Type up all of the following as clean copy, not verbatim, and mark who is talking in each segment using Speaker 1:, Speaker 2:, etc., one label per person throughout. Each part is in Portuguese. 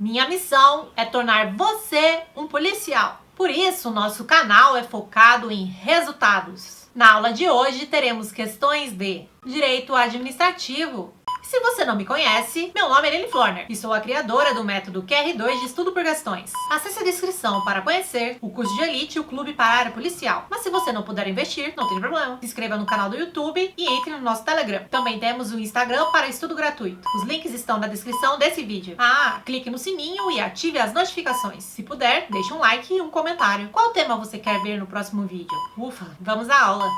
Speaker 1: Minha missão é tornar você um policial. Por isso, nosso canal é focado em resultados. Na aula de hoje, teremos questões de direito administrativo. Se você não me conhece, meu nome é Lili Florner e sou a criadora do método QR2 de estudo por questões. Acesse a descrição para conhecer o curso de elite e o clube para a área policial. Mas se você não puder investir, não tem problema. Se inscreva no canal do YouTube e entre no nosso Telegram. Também temos o Instagram para estudo gratuito. Os links estão na descrição desse vídeo. Clique no sininho e ative as notificações. Se puder, deixe um like e um comentário. Qual tema você quer ver no próximo vídeo? Ufa, vamos à aula!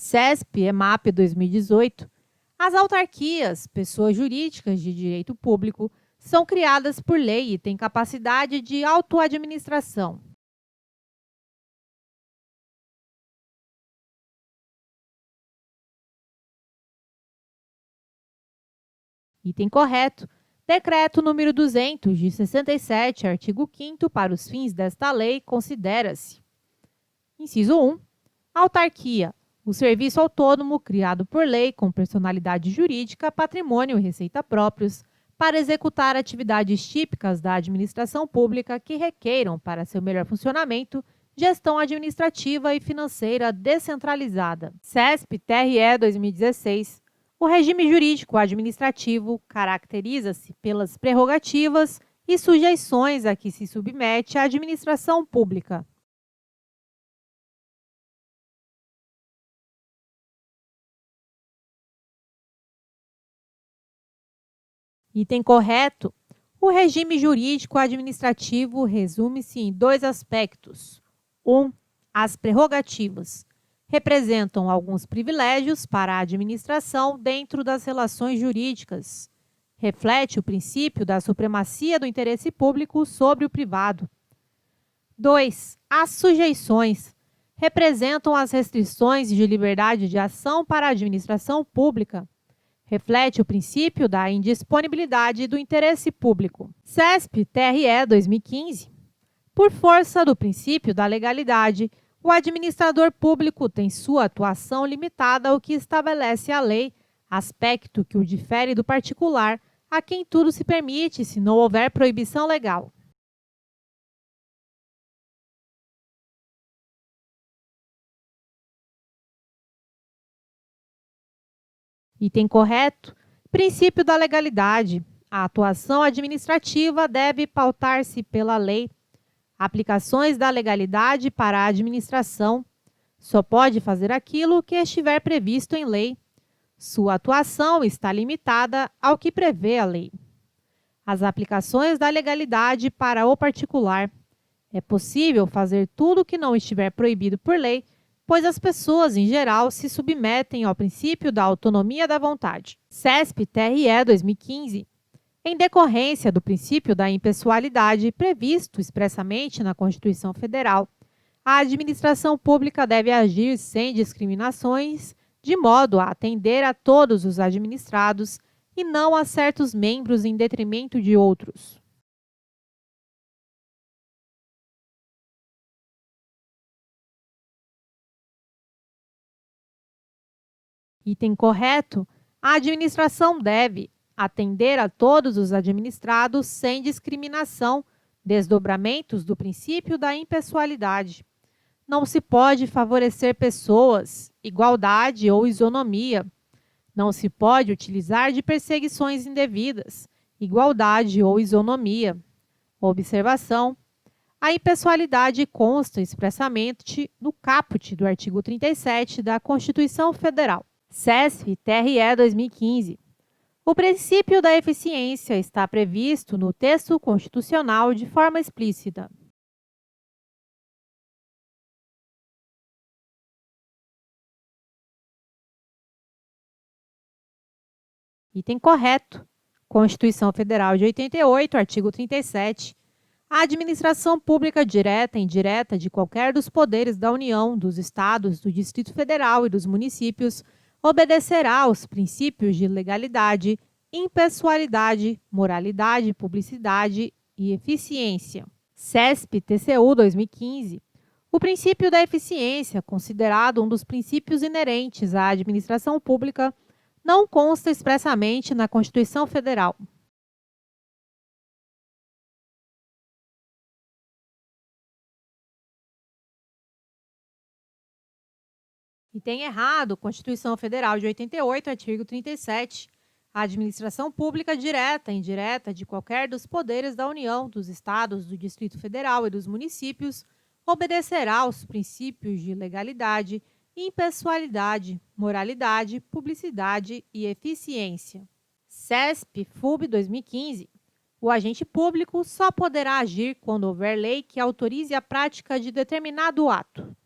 Speaker 2: CESP, EMAP 2018, as autarquias, pessoas jurídicas de direito público, são criadas por lei e têm capacidade de autoadministração. Item correto. Decreto número 200, de 67, artigo 5º, para os fins desta lei, considera-se. Inciso 1. Autarquia. O serviço autônomo criado por lei com personalidade jurídica, patrimônio e receita próprios para executar atividades típicas da administração pública que requeiram, para seu melhor funcionamento, gestão administrativa e financeira descentralizada. CESP-TRE 2016. O regime jurídico administrativo caracteriza-se pelas prerrogativas e sujeições a que se submete a administração pública. Item correto. O regime jurídico administrativo resume-se em dois aspectos. 1. As prerrogativas. Representam alguns privilégios para a administração dentro das relações jurídicas. Reflete o princípio da supremacia do interesse público sobre o privado. 2. As sujeições. Representam as restrições de liberdade de ação para a administração pública. Reflete o princípio da indisponibilidade do interesse público. CESP-TRE 2015. Por força do princípio da legalidade, o administrador público tem sua atuação limitada ao que estabelece a lei, aspecto que o difere do particular, a quem tudo se permite se não houver proibição legal. Item correto. Princípio da legalidade. A atuação administrativa deve pautar-se pela lei. Aplicações da legalidade para a administração. Só pode fazer aquilo que estiver previsto em lei. Sua atuação está limitada ao que prevê a lei. As aplicações da legalidade para o particular. É possível fazer tudo o que não estiver proibido por lei, pois as pessoas, em geral, se submetem ao princípio da autonomia da vontade. CESP-TRE 2015. Em decorrência do princípio da impessoalidade previsto expressamente na Constituição Federal, a administração pública deve agir sem discriminações, de modo a atender a todos os administrados e não a certos membros em detrimento de outros. Item correto. A administração deve atender a todos os administrados sem discriminação, desdobramentos do princípio da impessoalidade. Não se pode favorecer pessoas, igualdade ou isonomia. Não se pode utilizar de perseguições indevidas, igualdade ou isonomia. Observação: a impessoalidade consta expressamente no caput do artigo 37 da Constituição Federal. CESP-TRE 2015. O princípio da eficiência está previsto no texto constitucional de forma explícita. Item correto. Constituição Federal de 88, artigo 37. A administração pública direta e indireta de qualquer dos poderes da União, dos Estados, do Distrito Federal e dos municípios obedecerá aos princípios de legalidade, impessoalidade, moralidade, publicidade e eficiência. CESP-TCU 2015. O princípio da eficiência, considerado um dos princípios inerentes à administração pública, não consta expressamente na Constituição Federal. Item errado, Constituição Federal de 88, artigo 37. A administração pública direta e indireta de qualquer dos poderes da União, dos Estados, do Distrito Federal e dos municípios obedecerá aos princípios de legalidade, impessoalidade, moralidade, publicidade e eficiência. CESP-FUB 2015. O agente público só poderá agir quando houver lei que autorize a prática de determinado ato.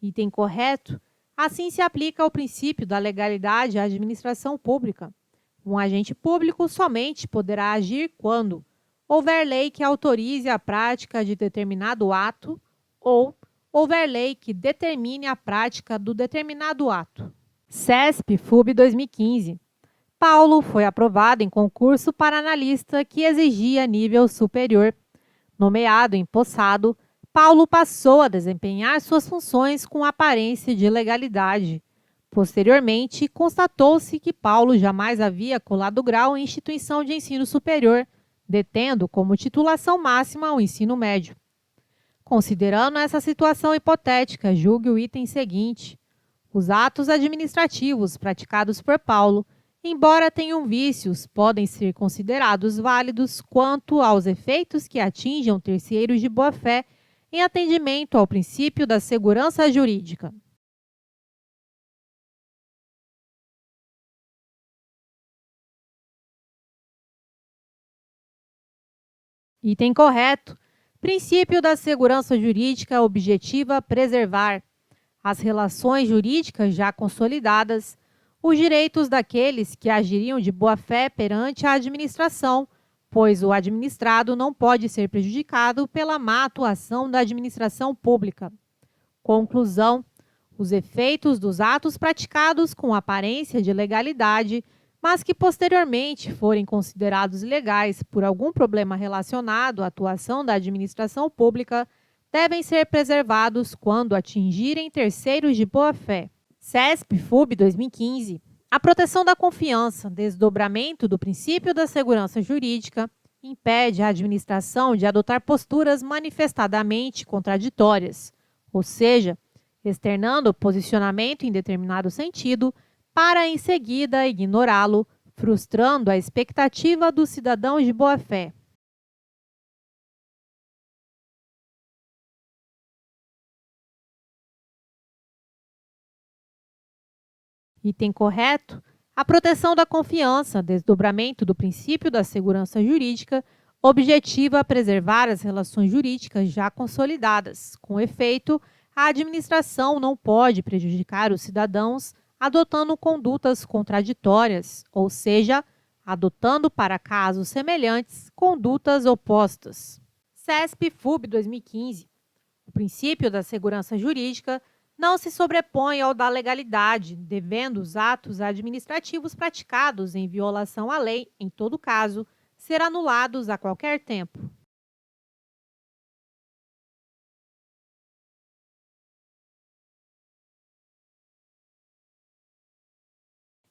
Speaker 2: Item correto. Assim se aplica o princípio da legalidade à administração pública. Um agente público somente poderá agir quando houver lei que autorize a prática de determinado ato ou houver lei que determine a prática do determinado ato. CESP-FUB 2015. Paulo foi aprovado em concurso para analista que exigia nível superior. Nomeado empossado, Paulo passou a desempenhar suas funções com aparência de legalidade. Posteriormente, constatou-se que Paulo jamais havia colado grau em instituição de ensino superior, detendo como titulação máxima o ensino médio. Considerando essa situação hipotética, julgue o item seguinte. Os atos administrativos praticados por Paulo, embora tenham vícios, podem ser considerados válidos quanto aos efeitos que atinjam terceiros de boa-fé em atendimento ao princípio da segurança jurídica. Item correto. Princípio da segurança jurídica objetiva preservar as relações jurídicas já consolidadas, os direitos daqueles que agiriam de boa-fé perante a administração, pois o administrado não pode ser prejudicado pela má atuação da administração pública. Conclusão: os efeitos dos atos praticados com aparência de legalidade, mas que posteriormente forem considerados ilegais por algum problema relacionado à atuação da administração pública, devem ser preservados quando atingirem terceiros de boa-fé. CESP-FUB 2015. A proteção da confiança, desdobramento do princípio da segurança jurídica, impede a administração de adotar posturas manifestadamente contraditórias, ou seja, externando posicionamento em determinado sentido para em seguida ignorá-lo, frustrando a expectativa dos cidadãos de boa-fé. Item correto. A proteção da confiança, desdobramento do princípio da segurança jurídica, objetiva preservar as relações jurídicas já consolidadas. Com efeito, a administração não pode prejudicar os cidadãos adotando condutas contraditórias, ou seja, adotando para casos semelhantes condutas opostas. CESP-FUB 2015. O princípio da segurança jurídica não se sobrepõe ao da legalidade, devendo os atos administrativos praticados em violação à lei, em todo caso, ser anulados a qualquer tempo.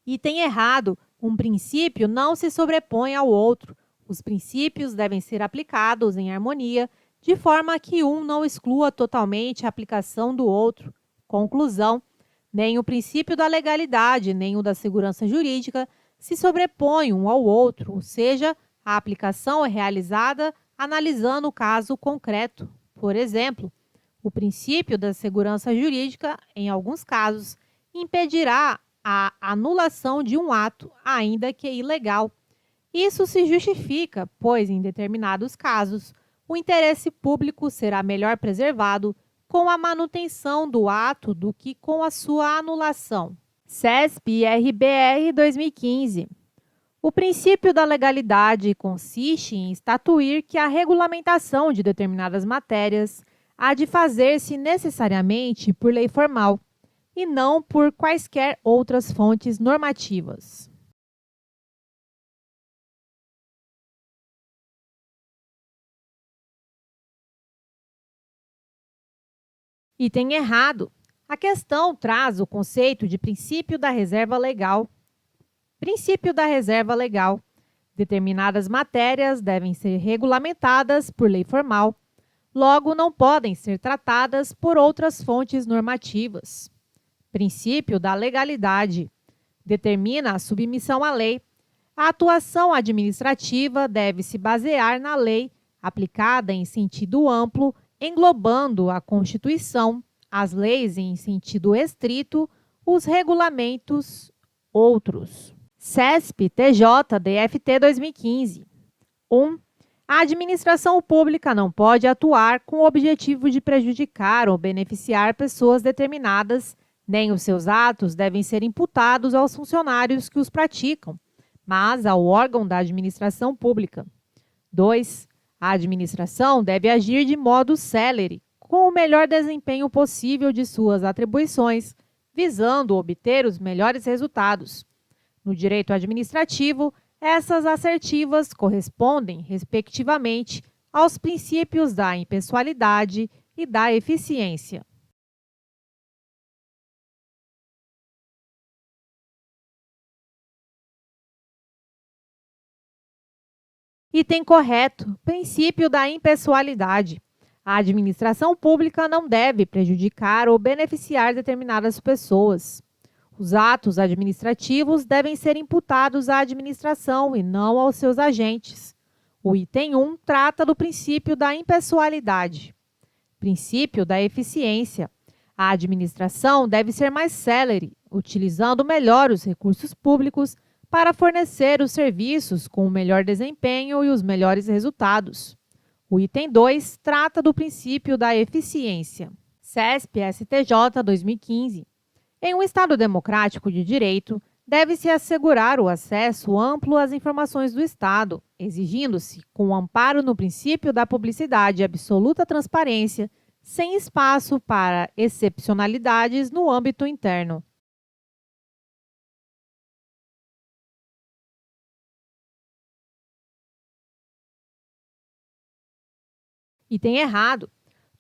Speaker 2: Item errado. Um princípio não se sobrepõe ao outro. Os princípios devem ser aplicados em harmonia, de forma que um não exclua totalmente a aplicação do outro. Conclusão: nem o princípio da legalidade, nem o da segurança jurídica se sobrepõem um ao outro, ou seja, a aplicação é realizada analisando o caso concreto. Por exemplo, o princípio da segurança jurídica, em alguns casos, impedirá a anulação de um ato, ainda que ilegal. Isso se justifica, pois, em determinados casos, o interesse público será melhor preservado com a manutenção do ato do que com a sua anulação. CESP-RBR 2015. O princípio da legalidade consiste em estatuir que a regulamentação de determinadas matérias há de fazer-se necessariamente por lei formal e não por quaisquer outras fontes normativas. Item errado. A questão traz o conceito de princípio da reserva legal. Princípio da reserva legal. Determinadas matérias devem ser regulamentadas por lei formal, logo não podem ser tratadas por outras fontes normativas. Princípio da legalidade. Determina a submissão à lei. A atuação administrativa deve se basear na lei, aplicada em sentido amplo, englobando a Constituição, as leis em sentido estrito, os regulamentos, outros. CESP-TJ DFT 2015. 1. A administração pública não pode atuar com o objetivo de prejudicar ou beneficiar pessoas determinadas, nem os seus atos devem ser imputados aos funcionários que os praticam, mas ao órgão da administração pública. 2. A administração deve agir de modo célere, com o melhor desempenho possível de suas atribuições, visando obter os melhores resultados. No direito administrativo, essas assertivas correspondem, respectivamente, aos princípios da impessoalidade e da eficiência. Item correto. Princípio da impessoalidade. A administração pública não deve prejudicar ou beneficiar determinadas pessoas. Os atos administrativos devem ser imputados à administração e não aos seus agentes. O item 1 trata do princípio da impessoalidade. Princípio da eficiência. A administração deve ser mais célere, utilizando melhor os recursos públicos para fornecer os serviços com o melhor desempenho e os melhores resultados. O item 2 trata do princípio da eficiência. CESP-STJ 2015. Em um Estado democrático de direito, deve-se assegurar o acesso amplo às informações do Estado, exigindo-se, com amparo no princípio da publicidade e absoluta transparência, sem espaço para excepcionalidades no âmbito interno. Item errado.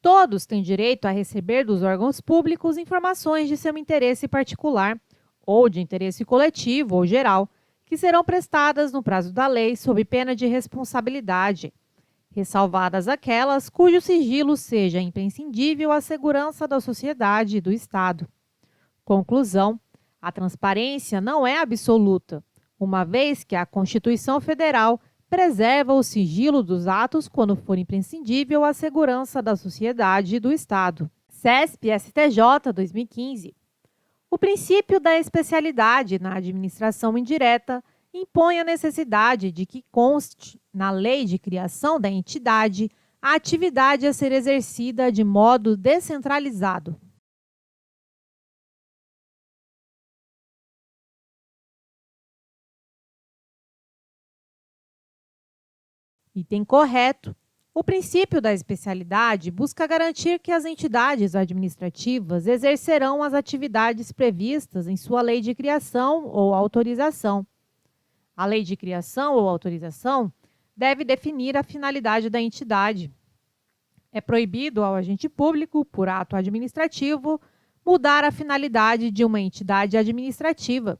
Speaker 2: Todos têm direito a receber dos órgãos públicos informações de seu interesse particular ou de interesse coletivo ou geral, que serão prestadas no prazo da lei sob pena de responsabilidade, ressalvadas aquelas cujo sigilo seja imprescindível à segurança da sociedade e do Estado. Conclusão: a transparência não é absoluta, uma vez que a Constituição Federal preserva o sigilo dos atos quando for imprescindível à segurança da sociedade e do Estado. CESP-STJ 2015. O princípio da especialidade na administração indireta impõe a necessidade de que conste na lei de criação da entidade a atividade a ser exercida de modo descentralizado. Item correto. O princípio da especialidade busca garantir que as entidades administrativas exercerão as atividades previstas em sua lei de criação ou autorização. A lei de criação ou autorização deve definir a finalidade da entidade. É proibido ao agente público, por ato administrativo, mudar a finalidade de uma entidade administrativa.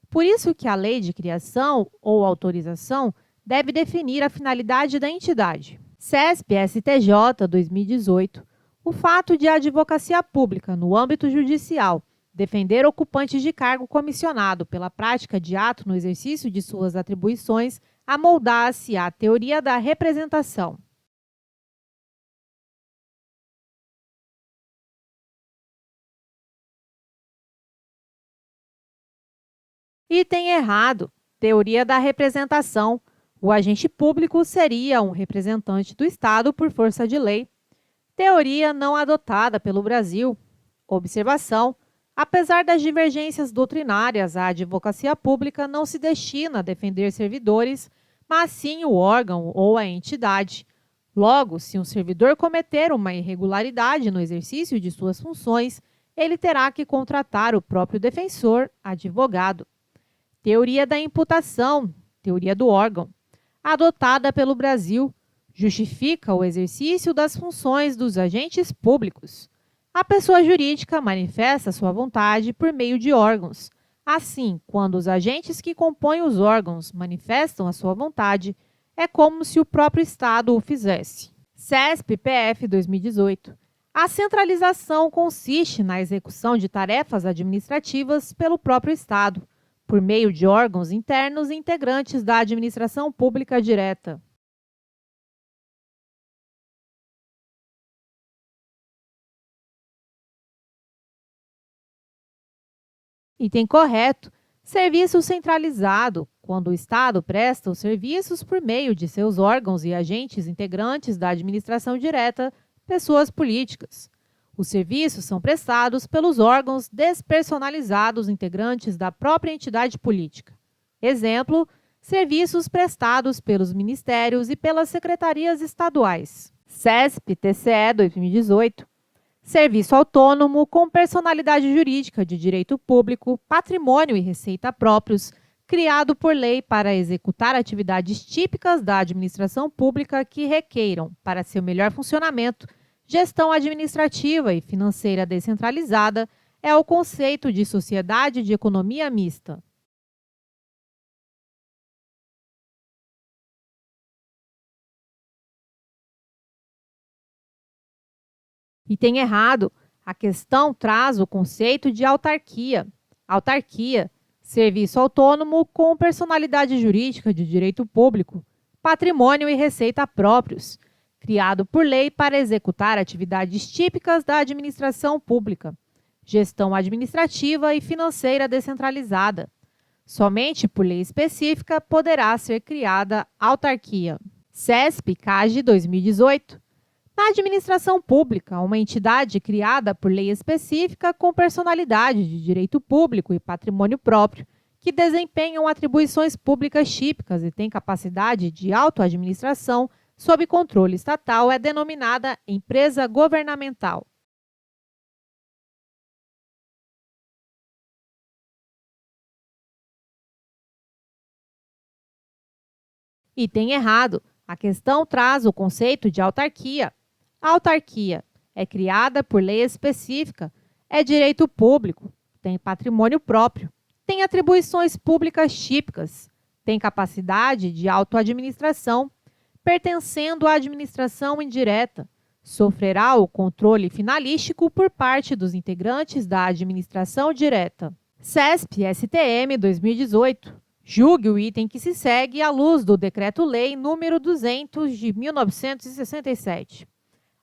Speaker 2: Por isso que a lei de criação ou autorização deve definir a finalidade da entidade. CESP-STJ 2018. O fato de a advocacia pública, no âmbito judicial, defender ocupantes de cargo comissionado pela prática de ato no exercício de suas atribuições, amoldar-se à teoria da representação. Item errado. Teoria da representação. O agente público seria um representante do Estado por força de lei. Teoria não adotada pelo Brasil. Observação: apesar das divergências doutrinárias, a advocacia pública não se destina a defender servidores, mas sim o órgão ou a entidade. Logo, se um servidor cometer uma irregularidade no exercício de suas funções, ele terá que contratar o próprio defensor, advogado. Teoria da imputação, teoria do órgão, adotada pelo Brasil, justifica o exercício das funções dos agentes públicos. A pessoa jurídica manifesta sua vontade por meio de órgãos. Assim, quando os agentes que compõem os órgãos manifestam a sua vontade, é como se o próprio Estado o fizesse. CESP-PF 2018. A centralização consiste na execução de tarefas administrativas pelo próprio Estado, por meio de órgãos internos e integrantes da administração pública direta. Item correto. Serviço centralizado, quando o Estado presta os serviços por meio de seus órgãos e agentes integrantes da administração direta, pessoas políticas. Os serviços são prestados pelos órgãos despersonalizados integrantes da própria entidade política. Exemplo, serviços prestados pelos ministérios e pelas secretarias estaduais. CESP-TCE 2018. Serviço autônomo com personalidade jurídica de direito público, patrimônio e receita próprios, criado por lei para executar atividades típicas da administração pública que requeiram, para seu melhor funcionamento, gestão administrativa e financeira descentralizada, é o conceito de sociedade de economia mista. Item errado. A questão traz o conceito de autarquia. Autarquia, serviço autônomo com personalidade jurídica de direito público, patrimônio e receita próprios, criado por lei para executar atividades típicas da administração pública, gestão administrativa e financeira descentralizada. Somente por lei específica poderá ser criada autarquia. CESP-CAGE 2018. Na administração pública, uma entidade criada por lei específica com personalidade de direito público e patrimônio próprio, que desempenham atribuições públicas típicas e tem capacidade de autoadministração sob controle estatal, é denominada empresa governamental. Item errado. A questão traz o conceito de autarquia. A autarquia é criada por lei específica, é direito público, tem patrimônio próprio, tem atribuições públicas típicas, tem capacidade de autoadministração, pertencendo à administração indireta, sofrerá o controle finalístico por parte dos integrantes da administração direta. CESP-STM 2018. Julgue o item que se segue à luz do Decreto-Lei nº 200 de 1967.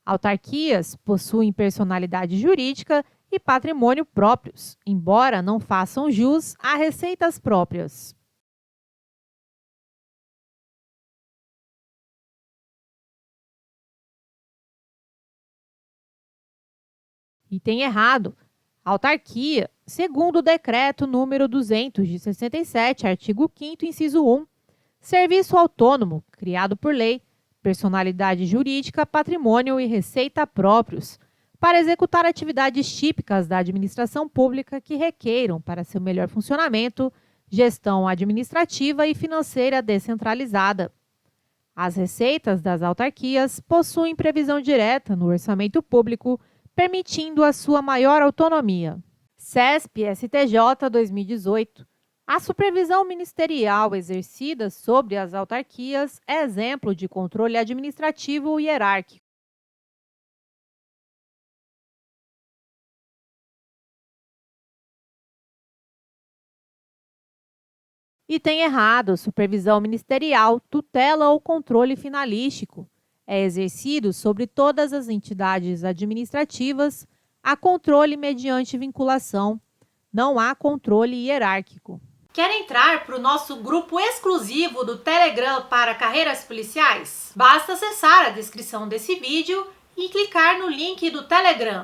Speaker 2: Autarquias possuem personalidade jurídica e patrimônio próprios, embora não façam jus a receitas próprias. Item errado. Autarquia, segundo o Decreto nº 200 de 67, artigo 5º, inciso 1, serviço autônomo, criado por lei, personalidade jurídica, patrimônio e receita próprios, para executar atividades típicas da administração pública que requeiram, para seu melhor funcionamento, gestão administrativa e financeira descentralizada. As receitas das autarquias possuem previsão direta no orçamento público, permitindo a sua maior autonomia. CESP-STJ 2018. A supervisão ministerial exercida sobre as autarquias é exemplo de controle administrativo hierárquico. Item errado. Supervisão ministerial, tutela ou controle finalístico. É exercido sobre todas as entidades administrativas, há controle mediante vinculação, não há controle hierárquico.
Speaker 1: Quer entrar para o nosso grupo exclusivo do Telegram para carreiras policiais? Basta acessar a descrição desse vídeo e clicar no link do Telegram.